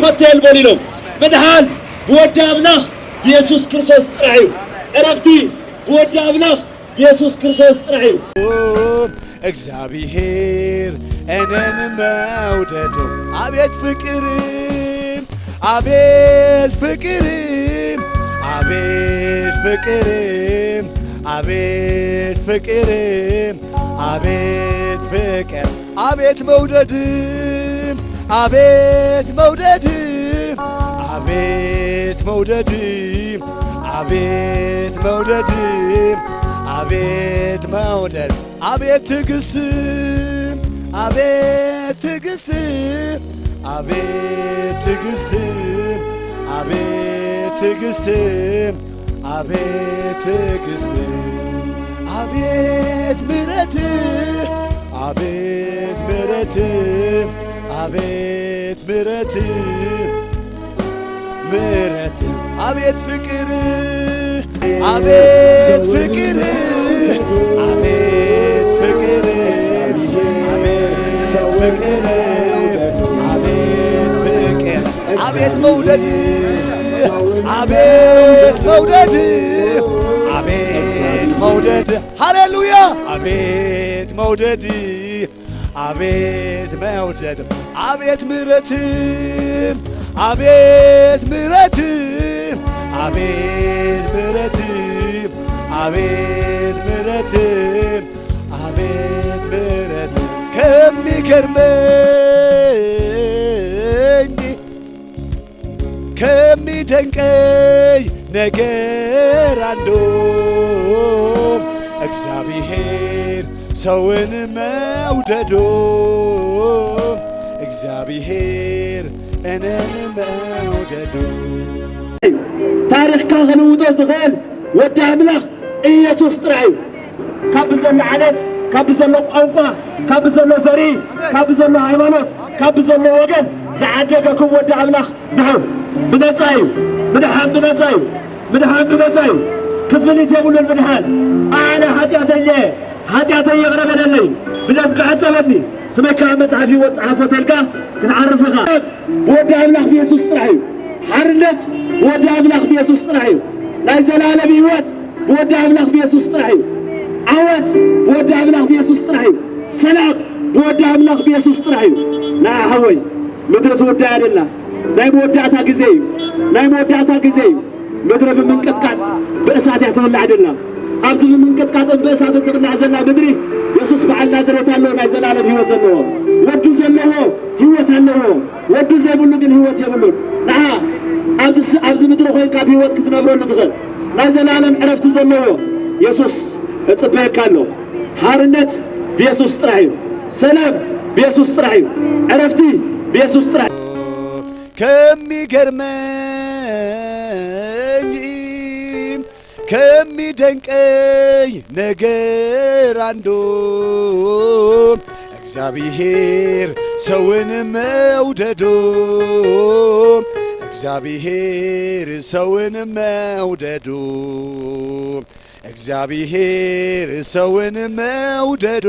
فتل بوليلو مدحال بود أبناء يسوع كريستوس ترعيو عرفتي بود أبناء يسوع كريستوس ترعيو እግዚአብሔር እኔን መውደዱ አቤት ፍቅርም አቤት ፍቅርም አቤት ፍቅርም አቤት ፍቅርም አቤት ፍቅር አቤት መውደድም አቤት መውደድም አቤት መውደድም አቤት መውደድም አቤት መውደድ አቤት ትዕግስትም አቤት ትዕግስትም አቤት ትዕግስትም አቤት ትዕግስትም አቤት ትዕግስትም አቤት ምሕረትህ አቤት ምሕረትህ አቤት ምሕረትህ ምሕረትህ አቤት ፍቅርህ አቤት ፍቅርህ አቤት ፍቅርህ አቤት ፍቅርህ አቤት ፍቅር አቤት መውደድህ አቤት መውደድህ አቤት መውደድህ ሃሌሉያ አቤት መውደድህ አቤት መውደድህ አቤት ምሕረትህ አቤት ምሕረትህ አቤት ምሕረትህ አቤት ምሕረትህ አቤት ምሕረትህ ከሚገርመኝ ከሚደንቀኝ ነገር አንዱ እግዚአብሔር ሰውን መውደዱ እግዚአብሔር እኔን መውደዱ ታሪክ ካህልውጦ ዝኽእል ወዲ ኣምላኽ ኢየሱስ ጥራይ ካብ ዘሎ ዓለት ካብ ዘሎ ቋንቋ ካብ ዘሎ ዘርኢ ካብ ዘሎ ሃይማኖት ካብ ዘሎ ወገን ዝዓደገኩም ወዲ ኣምላኽ ድሑ ብነፃ እዩ ምድሓን ብነፃ እዩ ምድሓን ብነፃ እዩ ክፍሊት የብሉን ምድሓን ኣነ ሃጢኣተየ ቅረበለለይ ብደም ክዕፀበኒ ስመካ መፅሓፍ ይወፅሓፎ ተልካ ክትዓርፍኻ ብወዲ ኣምላኽ ብየሱስ ጥራሕ እዩ ሓርነት ብወዲ ኣምላኽ ብየሱስ ጥራሕ እዩ ናይ ዘላለም ህይወት ብወዲ ኣምላኽ ብየሱስ ጥራሕ እዩ ዓወት ብወዲ ኣምላኽ ብየሱስ ጥራሕ እዩ ሰላም ብወዲ ኣምላኽ ብየሱስ ጥራሕ እዩ ናይ ሓወይ ምድሪ ትውዳእ ኣደላ ናይ መወዳእታ ግዜ እዩ ናይ መወዳእታ ግዜ እዩ ምድሪ ብምንቅጥቃጥ ብእሳት እያ ትብላዕ ደላ ኣብዚ ብምንቅጥቃጥን ብእሳትን ትብላዕ ዘላ ምድሪ የሱስ በዓል ናዝሬት ኣለዎ ናይ ዘላለም ህይወት ዘለዎ ወዱ ዘለዎ ህይወት ኣለዎ ወዱ ዘይብሉ ግን ህይወት የብሉን ንዓ ኣብዚ ምድሪ ኮይንካ ብህይወት ክትነብረሉ ትኽእል ናይ ዘላለም ዕረፍቲ ዘለዎ የሱስ እጽበየካ ኣሎ ሓርነት ብየሱስ ጥራሕ እዩ ሰላም ብየሱስ ጥራሕ እዩ ዕረፍቲ ብየሱስ ጥራሕ ከሚገርመኝ ከሚደንቀኝ ነገር አንዱ እግዚአብሔር ሰውን መውደዱ እግዚአብሔር ሰውን መውደዱ እግዚአብሔር ሰውን መውደዱ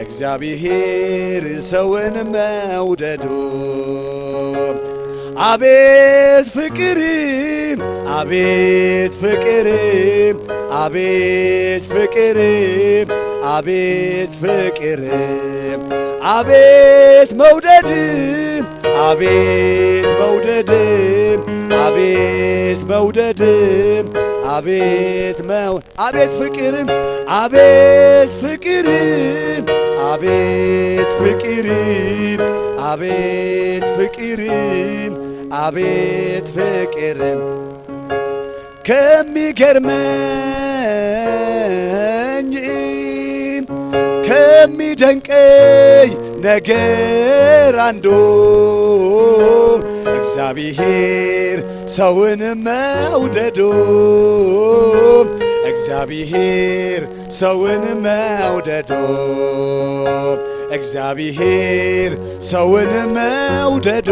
እግዚአብሔር ሰውን መውደዱ አቤት ፍቅርም አቤት ፍቅርም አቤት ፍቅርም አቤት ፍቅርም አቤት መውደድም አቤት መውደድም አቤት መውደድም አቤት ፍቅርም አቤት ፍቅርም አቤት ፍቅርም አቤት ፍቅርም አቤት ፍቅርም ከሚገርመኝ ከሚደንቀኝ ነገር አንዱ እግዚአብሔር ሰውን መውደዱ እግዚአብሔር ሰውን መውደዱ እግዚአብሔር ሰውን መውደዱ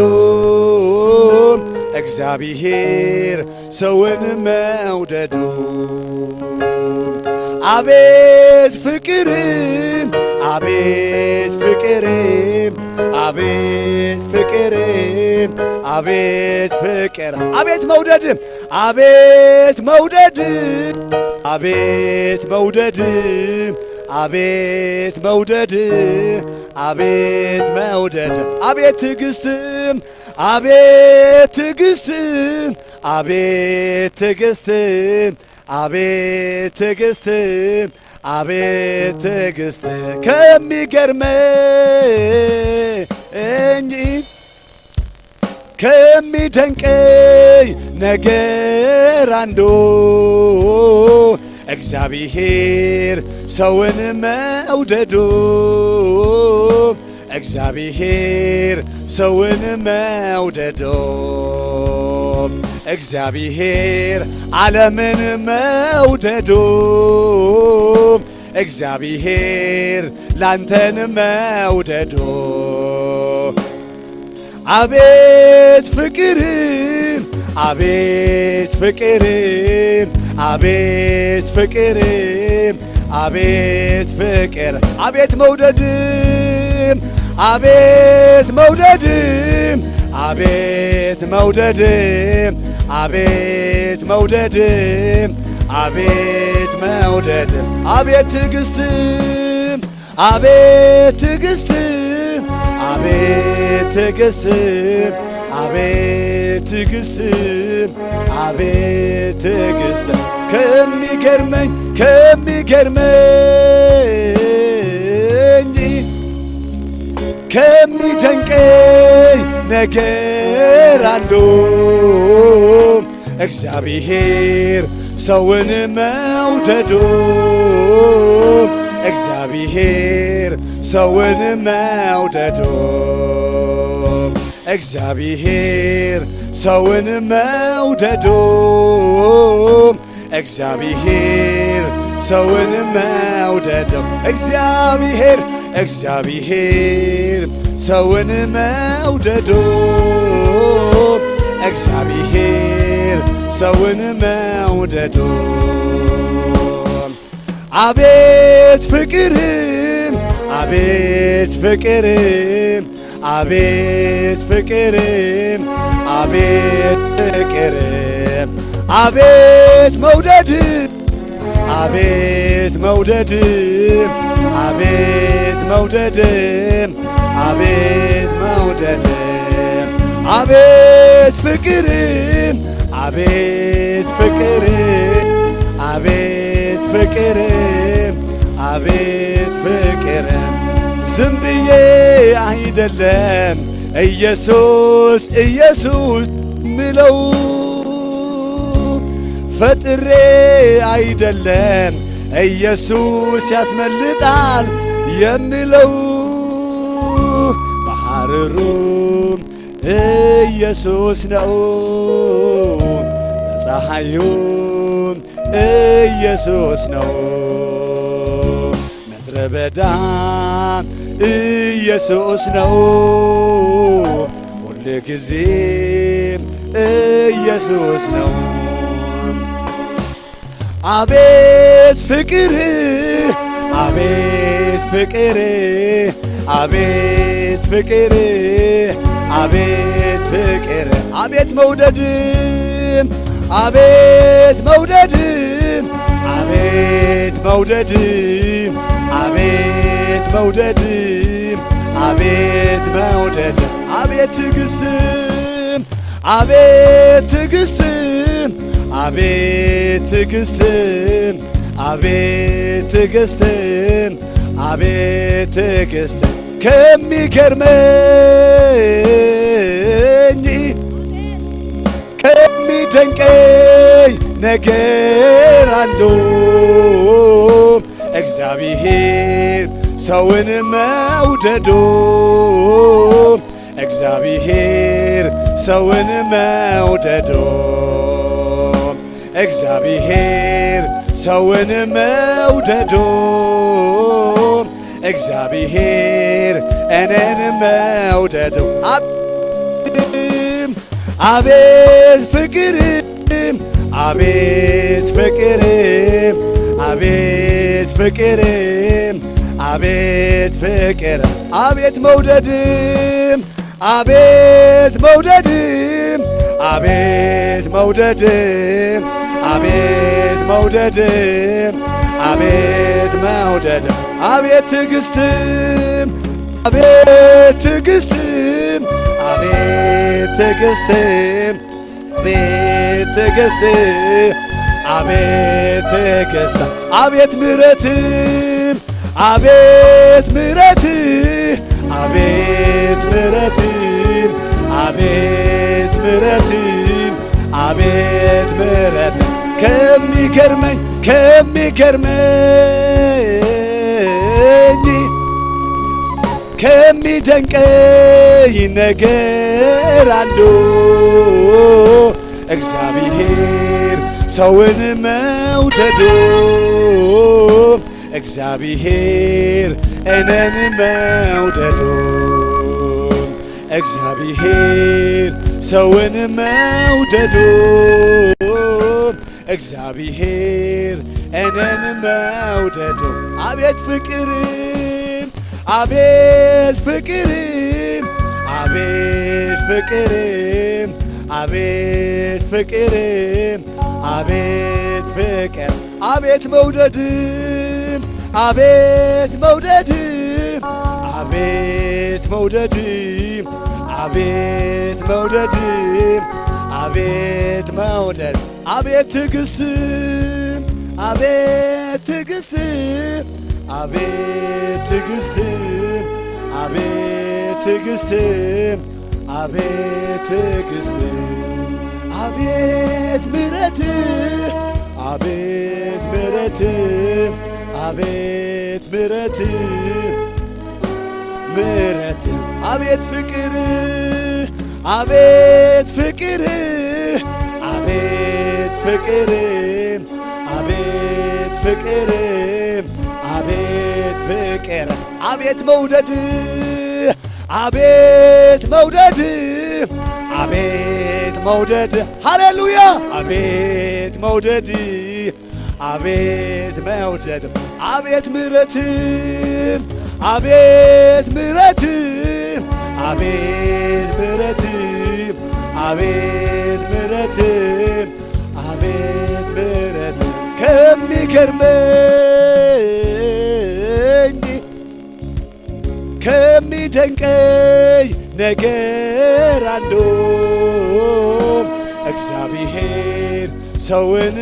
እግዚአብሔር ሰውን መውደዱ አቤት ፍቅርም አቤት ፍቅርም አቤት ፍቅርም አቤት ፍቅር አቤት መውደድም አቤት መውደድም አቤት መውደድም አቤት መውደድም አቤት መውደድም አቤት ትዕግስትም አቤት ትዕግስትም አቤት ትዕግስትም አቤት ትዕግስትም አቤት ትዕግስት ከሚገርመኝ ከሚደንቀኝ ነገር አንዱ እግዚአብሔር ሰውን መውደዱ እግዚአብሔር ሰውን መውደዱ እግዚአብሔር ዓለምን መውደዱ እግዚአብሔር ላንተን መውደዱ አቤት ፍቅርም አቤት ፍቅርም አቤት ፍቅርም አቤት ፍቅር አቤት መውደድም አቤት መውደድም አቤት መውደድም አቤት መውደድም አቤት መውደድም አቤት ትዕግስትም አቤት ትዕግስትም አቤት ትዕግስትም አቤት ትዕግስትም አቤት ትዕግስትም ከሚገርመኝ ከሚደንቀኝ ነገር አንዱ እግዚአብሔር ሰውን መውደዱ እግዚአብሔር ሰውን መውደዱ እግዚአብሔር ሰውን መውደዱ እግዚአብሔር ሰውን መውደዱ እግዚአብሔር ሰውን መውደዱ እግዚአብሔር ሰውን መውደዱ አቤት ፍቅርም አቤት ፍቅርም አቤት ፍቅርም አቤት ፍቅርም አቤት መውደድም አቤት መውደድም አቤት መውደድም አቤት መውደድም አቤት ፍቅርም አቤት ፍቅርም አቤት ፍቅርም አቤት ፍቅርም ዝም ብዬ አይደለም ኢየሱስ ኢየሱስ ምለው ፈጥሬ አይደለም ኢየሱስ ያስመልጣል የምለው በሐሩሩም ኢየሱስ ነው በፀሐዩም ኢየሱስ ነው ምድረ በዳም ኢየሱስ ነው ሁል ጊዜም ኢየሱስ ነው አቤት ፍቅር አቤት ፍቅር አቤት ፍቅር አቤት ፍቅር አቤት መውደድም አቤት መውደድም አቤት መውደድም አቤት መውደድም አቤት መውደድም አቤት ትዕግስትም አቤት ትዕግስትም አቤት ትዕግስትም አቤት ትዕግስትም አቤት ትዕግስትም ከሚገርመኝ ከሚደንቀኝ ነገር አንዱ እግዚአብሔር ሰውን መውደዱ እግዚአብሔር ሰውን መውደዱ እግዚአብሔር ሰውን መውደዱ እግዚአብሔር እኔን መውደዱ አቤት ፍቅርም አቤት ፍቅርም አቤት ፍቅርም አቤት ፍቅር አቤት መውደድም አቤት መውደድም አቤት መውደድም አቤት መውደድም አቤት መውደድም አቤት ትዕግስትም አቤት ትዕግስትም አቤት ትዕግስትም አቤት ትዕግስትም አቤት ትዕግስትም አቤት ምሕረትም አቤት ምሕረትም አቤት ምሕረትም አቤት ምሕረትም አቤት ምሕረትም ከሚገርመኝ ከሚደንቀኝ ነገር አንዱ እግዚአብሔር ሰውን መውደዱ እግዚአብሔር እኔን መውደዱ እግዚአብሔር ሰውን መውደዱ እግዚአብሔር እኔን መውደዱ አቤት ፍቅርም አቤት ፍቅርም አቤት ፍቅርም አቤት ፍቅርም አቤት ፍቅር አቤት መውደድም አቤት መውደድም አቤት መውደድም አቤት መውደድም አቤት መውደድ አቤት ትዕግስትም አቤት ትዕግስትም አቤት ትዕግስትም አቤት ትዕግስትም አቤት ትዕግስትም አቤት ምሕረትም አቤት ምሕረትም አቤት ምሕረትም ምሕረትም አቤት ፍቅር አቤት ፍቅር አቤት ፍቅርም አቤት ፍቅርም አቤት ፍቅር አቤት መውደድ አቤት መውደድ አቤት መውደድ ሃሌሉያ አቤት መውደድ አቤት መውደድ አቤት ምሕረትም አቤት ምሕረትም አቤት ምሕረትም አቤት ምሕረትም አቤት ምሕረትም ከሚገርመኝ ከሚደንቀኝ ነገር አንዱ እግዚአብሔር ሰውን